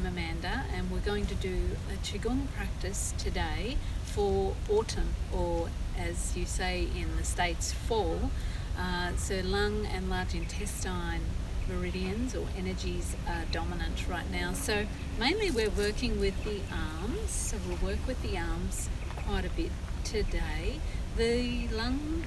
I'm Amanda, and we're going to do a Qigong practice today for autumn, or as you say in the States, fall. So lung and large intestine meridians or energies are dominant right now. So mainly we're working with the arms, so we'll work with the arms quite a bit today. The lung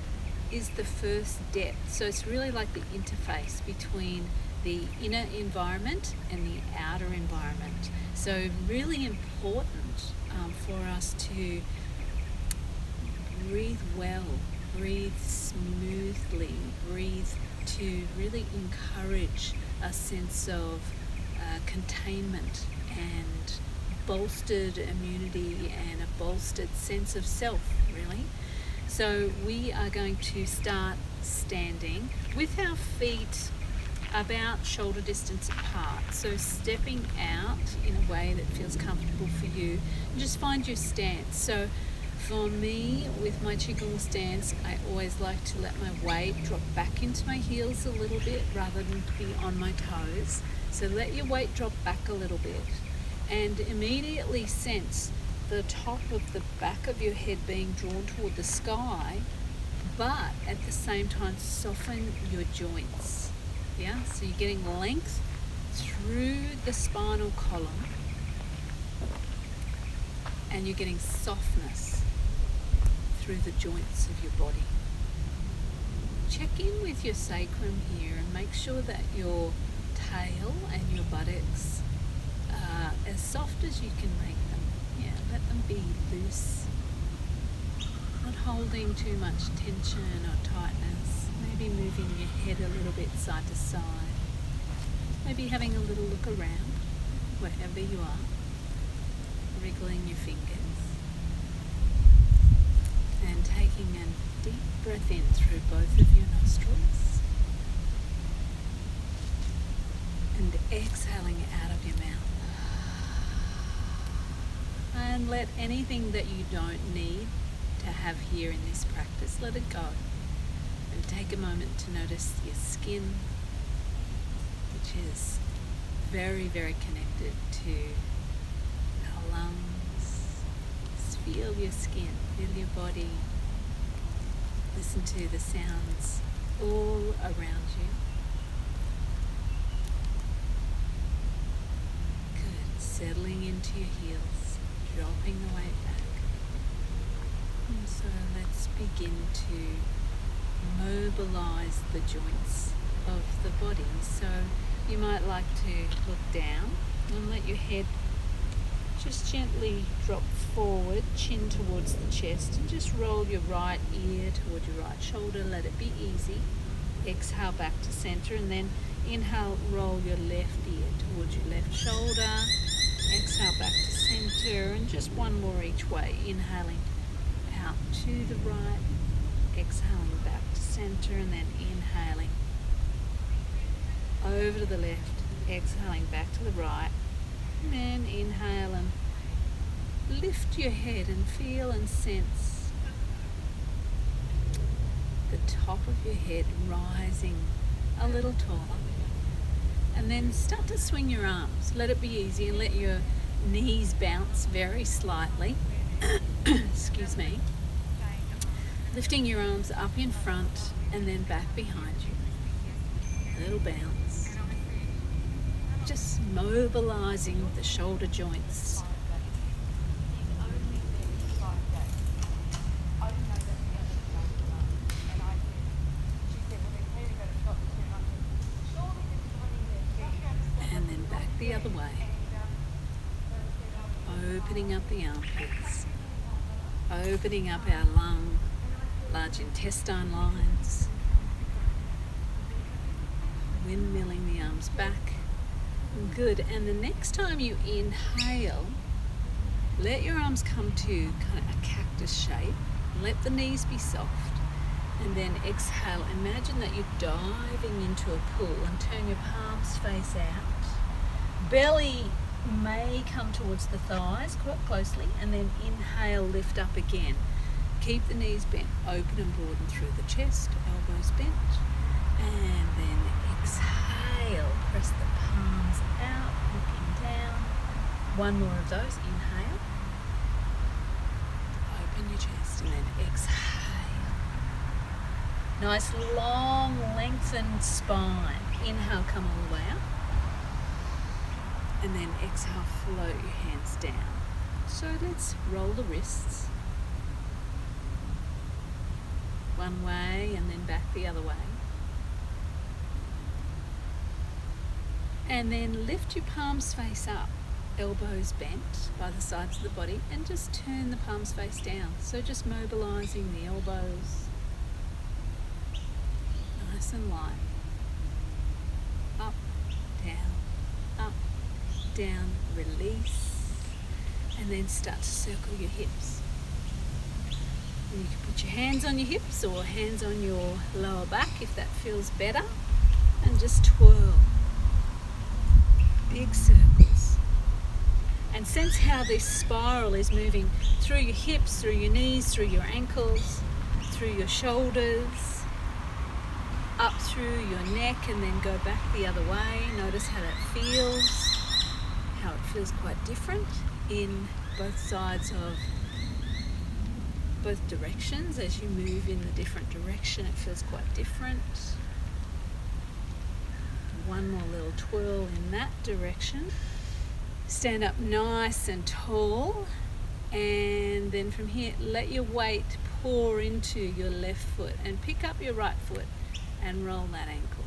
is the first depth, so it's really like the interface between the inner environment and the outer environment. So really important for us to breathe well, breathe smoothly, breathe to really encourage a sense of containment and bolstered immunity and a bolstered sense of self, really. So we are going to start standing with our feet about shoulder distance apart. So stepping out in a way that feels comfortable for you, and just find your stance. So for me, with my Qigong stance, I always like to let my weight drop back into my heels a little bit rather than be on my toes. So let your weight drop back a little bit and immediately sense the top of the back of your head being drawn toward the sky, but at the same time soften your joints. Yeah, so you're getting length through the spinal column and you're getting softness through the joints of your body. Check in with your sacrum here and make sure that your tail and your buttocks are as soft as you can make them. Yeah, let them be loose, not holding too much tension or tightness. Maybe moving your head a little bit side to side. Maybe having a little look around wherever you are, wriggling your fingers and taking a deep breath in through both of your nostrils and exhaling out of your mouth. And let anything that you don't need to have here in this practice, let it go. And take a moment to notice your skin, which is very, very connected to our lungs. Just feel your skin, feel your body. Listen to the sounds all around you. Good. Settling into your heels, dropping the weight back. And so let's begin to mobilize the joints of the body. So you might like to look down and let your head just gently drop forward, chin towards the chest, and just roll your right ear toward your right shoulder. Let it be easy. Exhale back to center, and then inhale, roll your left ear towards your left shoulder. Exhale back to center, and just one more each way. Inhaling out to the right, exhaling back to center, and then inhaling over to the left, exhaling back to the right, and then inhale and lift your head and feel and sense the top of your head rising a little taller. And then start to swing your arms. Let it be easy and let your knees bounce very slightly. Excuse me. Lifting your arms up in front and then back behind you. A little bounce. Just mobilizing the shoulder joints. And then back the other way. Opening up the armpits. Opening up our lung, large intestine lines. Windmilling the arms back. Good. And the next time you inhale, let your arms come to kind of a cactus shape. Let the knees be soft. And then exhale. Imagine that you're diving into a pool and turn your palms face out. Belly may come towards the thighs quite closely, and then inhale, lift up again. Keep the knees bent, open and broaden through the chest, elbows bent, and then exhale, press the palms out, looking down, One more of those. Inhale. Open your chest and then exhale. Nice long lengthened spine. Inhale, come all the way up. And then exhale, float your hands down. So let's roll the wrists. One way and then back the other way. And then lift your palms face up, elbows bent by the sides of the body, and just turn the palms face down. So just mobilizing the elbows. Nice and light. Up, down, release. And then start to circle your hips. And you can put your hands on your hips or hands on your lower back if that feels better. And just twirl. Big circles. And sense how this spiral is moving through your hips, through your knees, through your ankles, through your shoulders, up through your neck, and then go back the other way. Notice how that feels, how it feels quite different in both sides of both directions. As you move in the different direction, it feels quite different. One more little twirl in that direction. Stand up nice and tall, and then from here let your weight pour into your left foot and pick up your right foot and roll that ankle.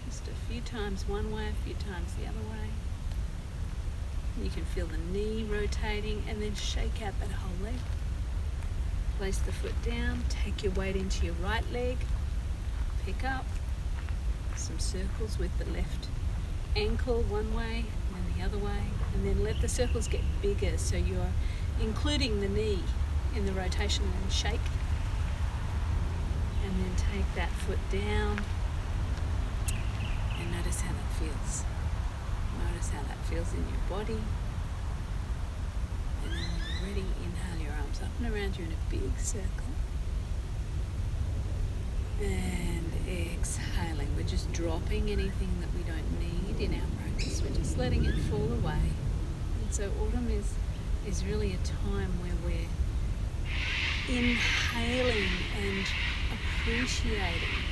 Just a few times one way, a few times the other way. You can feel the knee rotating, and then shake out that whole leg. Place the foot down, take your weight into your right leg, pick up. Some circles with the left ankle one way and then the other way, and then let the circles get bigger so you're including the knee in the rotation, and shake, and then take that foot down and notice how that feels. Notice how that feels in your body. And then when you're ready, inhale your arms up and around you in a big circle. And exhaling. We're just dropping anything that we don't need in our practice. We're just letting it fall away. And so autumn is really a time where we're inhaling and appreciating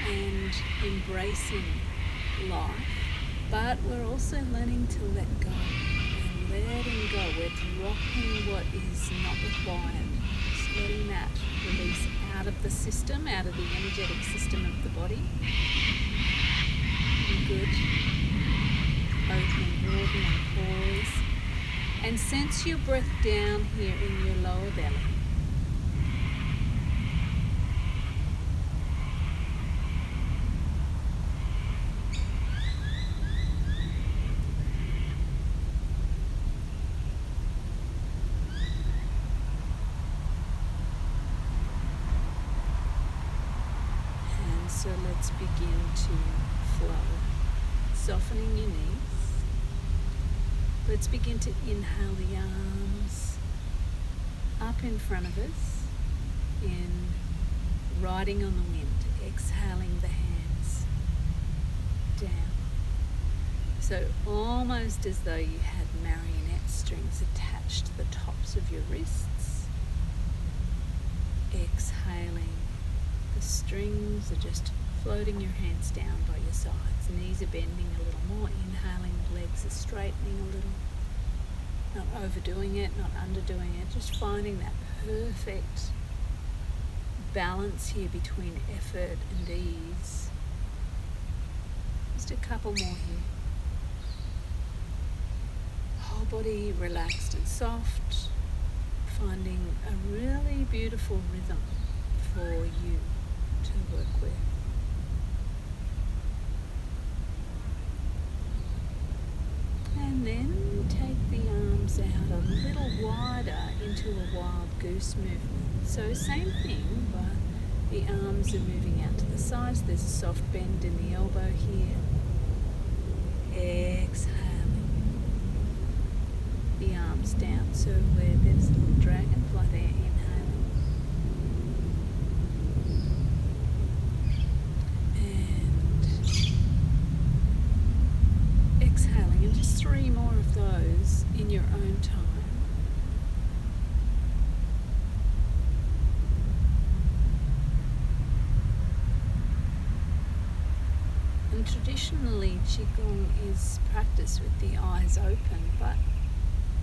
and embracing life, but we're also learning to let go. And letting go, we're dropping what is not required. Just letting that release out of the system, out of the energetic system of the body. Good. Open and broaden and pause. And sense your breath down here in your lower belly. So let's begin to flow, softening your knees. Let's begin to inhale the arms up in front of us in riding on the wind, exhaling the hands down. So almost as though you had marionette strings attached to the tops of your wrists. Exhaling. The strings are just floating your hands down by your sides. Knees are bending a little more. Inhaling, the legs are straightening a little. Not overdoing it, not underdoing it. Just finding that perfect balance here between effort and ease. Just a couple more here. Whole body relaxed and soft. Finding a really beautiful rhythm for you to work with. And then take the arms out a little wider into a wild goose movement. So same thing, but the arms are moving out to the sides. There's a soft bend in the elbow here. Exhaling. The arms down. So where there's a little dragonfly there, inhaling. And exhaling. And just 3 more. And traditionally, Qigong is practiced with the eyes open, but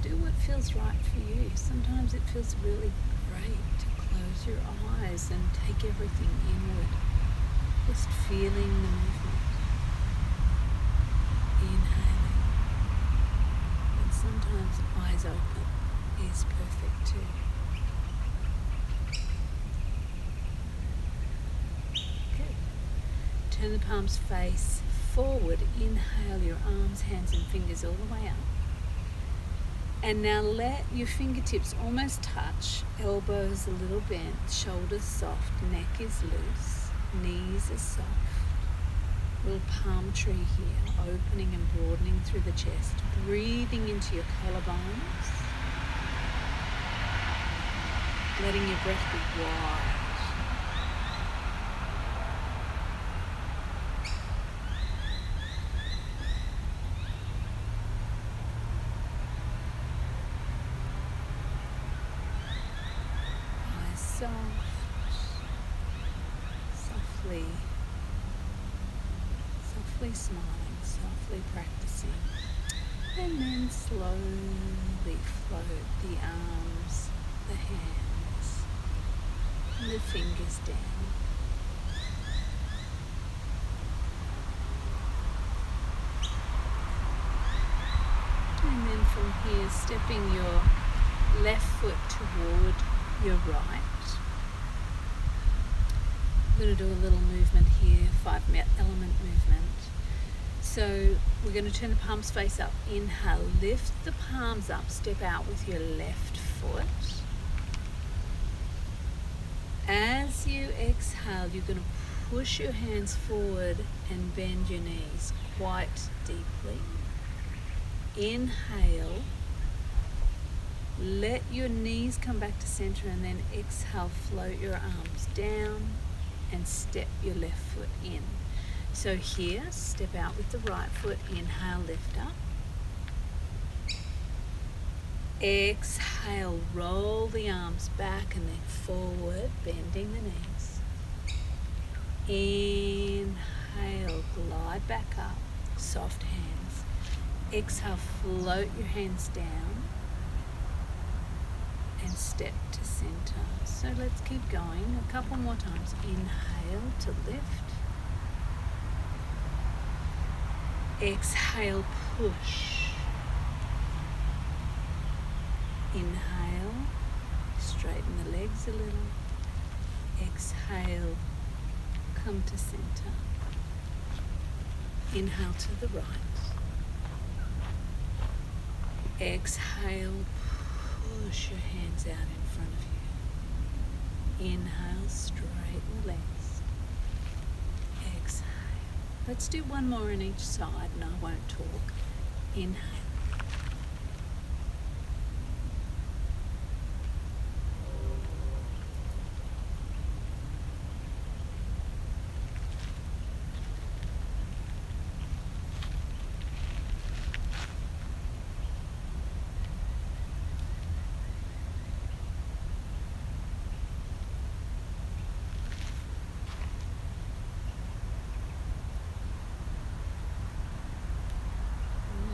do what feels right for you. Sometimes it feels really great to close your eyes and take everything inward, just feeling the movement, inhaling. And sometimes eyes open is perfect too. Turn the palms face forward. Inhale your arms, hands and fingers all the way up. And now let your fingertips almost touch, elbows a little bent, shoulders soft, neck is loose, knees are soft. Little palm tree here, opening and broadening through the chest, breathing into your collarbones, letting your breath be wide. Softly smiling, softly practicing, and then slowly float the arms, the hands, and the fingers down. And then from here, stepping your left foot toward your right. We're going to do a little movement here, 5-element movement. So we're going to turn the palms face up. Inhale, lift the palms up, step out with your left foot. As you exhale, you're going to push your hands forward and bend your knees quite deeply. Inhale, let your knees come back to center, and then exhale, float your arms down and step your left foot in. So here, step out with the right foot, inhale, lift up. Exhale, roll the arms back and then forward, bending the knees. Inhale, glide back up, soft hands. Exhale, float your hands down and step to center. So let's keep going a couple more times. Inhale to lift. Exhale, push. Inhale, straighten the legs a little. Exhale, come to center. Inhale to the right. Exhale, push your hands out in front of you. Inhale, straighten the legs. Exhale. Let's do one more on each side and I won't talk. Inhale.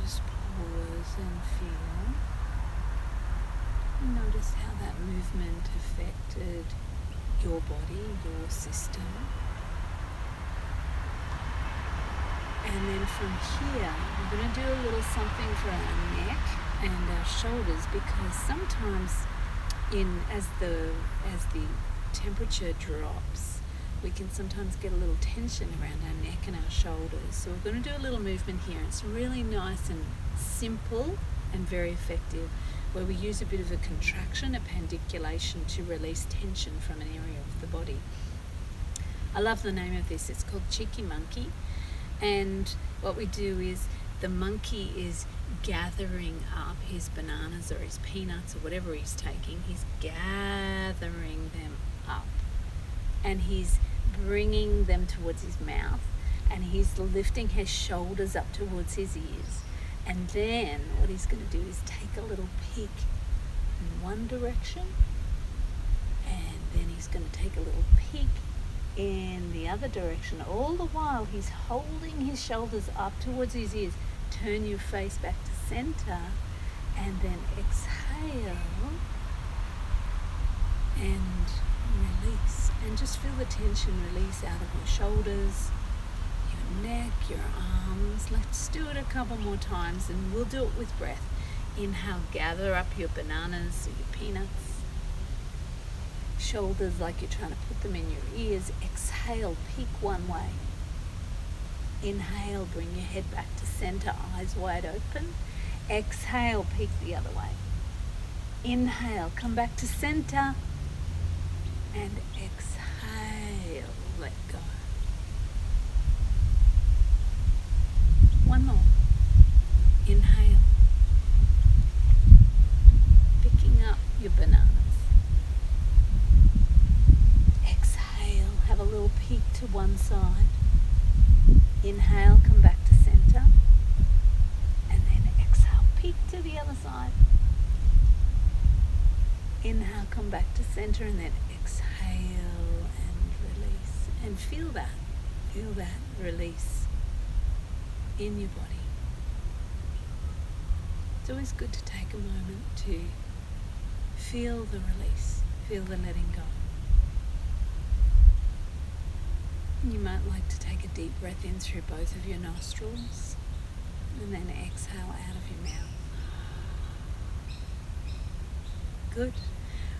Just pause and feel. Notice how that movement affected your body, your system. And then from here, we're going to do a little something for our neck and our shoulders, because sometimes as the temperature drops, we can sometimes get a little tension around our neck and our shoulders. So we're going to do a little movement here. It's really nice and simple and very effective, where we use a bit of a contraction, a pandiculation, to release tension from an area of the body. I love the name of this. It's called Cheeky Monkey. And what we do is the monkey is gathering up his bananas or his peanuts or whatever he's taking. He's gathering them up. And he's bringing them towards his mouth, and he's lifting his shoulders up towards his ears. And then what he's going to do is take a little peek in one direction, and then he's going to take a little peek in the other direction. All the while he's holding his shoulders up towards his ears. Turn your face back to center and then exhale and release. And just feel the tension release out of your shoulders, your neck, your arms. Let's do it a couple more times and we'll do it with breath. Inhale, gather up your bananas or your peanuts. Shoulders like you're trying to put them in your ears. Exhale, peek one way. Inhale, bring your head back to center, eyes wide open. Exhale, peek the other way. Inhale, come back to center. And exhale, let go. One more. Inhale. Picking up your bananas. Exhale, have a little peek to one side. Inhale, come back to center. And then exhale, peek to the other side. Inhale, come back to center, and then exhale and release. And feel that release in your body. It's always good to take a moment to feel the release, feel the letting go. You might like to take a deep breath in through both of your nostrils and then exhale out of your mouth. Good.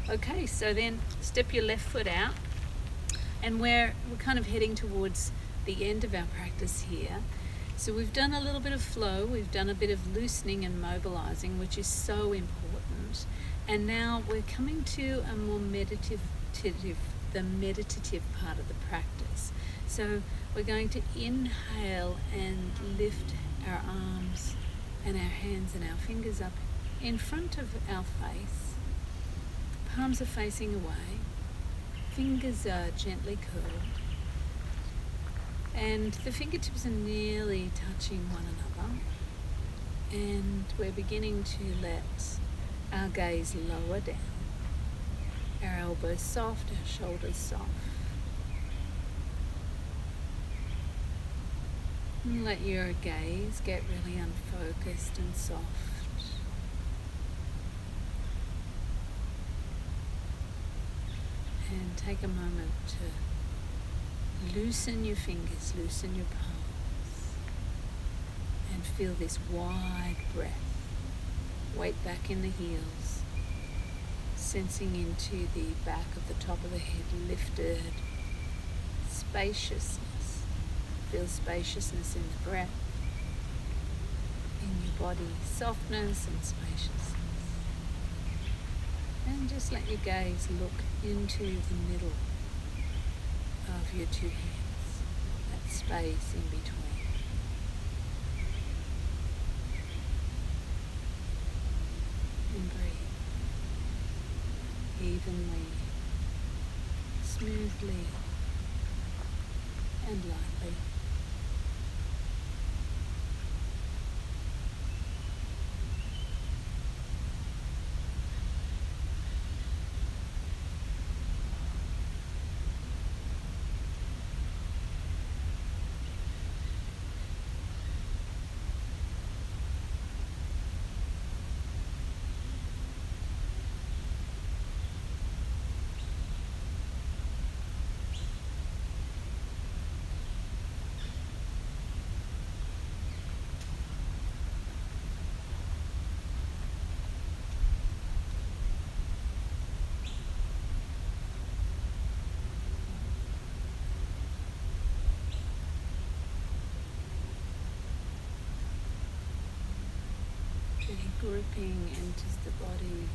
Okay, so then step your left foot out, and we're kind of heading towards the end of our practice here. So we've done a little bit of flow, we've done a bit of loosening and mobilizing, which is so important. And now we're coming to a more meditative part of the practice. So we're going to inhale and lift our arms and our hands and our fingers up in front of our face. Palms are facing away, fingers are gently curled, and the fingertips are nearly touching one another. And we're beginning to let our gaze lower down. Our elbows soft, our shoulders soft. And let your gaze get really unfocused and soft. And take a moment to loosen your fingers, loosen your palms, and feel this wide breath. Weight back in the heels, sensing into the back of the top of the head, lifted, spaciousness. Feel spaciousness in the breath, in your body, softness and spaciousness. And just let your gaze look into the middle of your two hands, that space in between. And breathe evenly, smoothly, and lightly. Any gripping enters the body,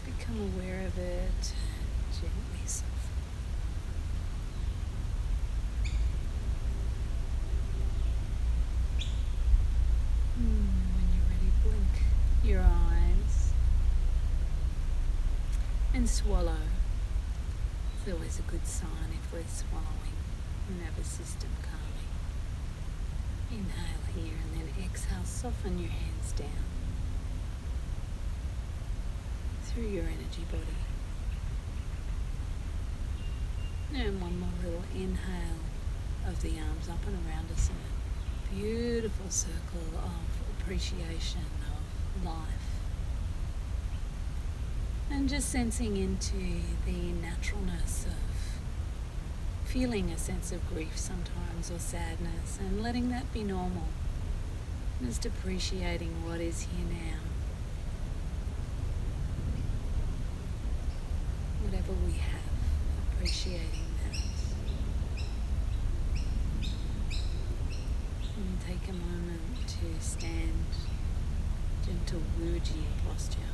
become aware of it and gently soften. When you're ready, blink your eyes and swallow. It's always a good sign if we're swallowing, nervous system calming. Inhale here and then exhale, soften your hands down through your energy body. And one more little inhale of the arms up and around us in a beautiful circle of appreciation of life. And just sensing into the naturalness of feeling a sense of grief sometimes or sadness and letting that be normal. Just appreciating what is here now. Whatever we have, appreciating that. And take a moment to stand, gentle Wuji posture.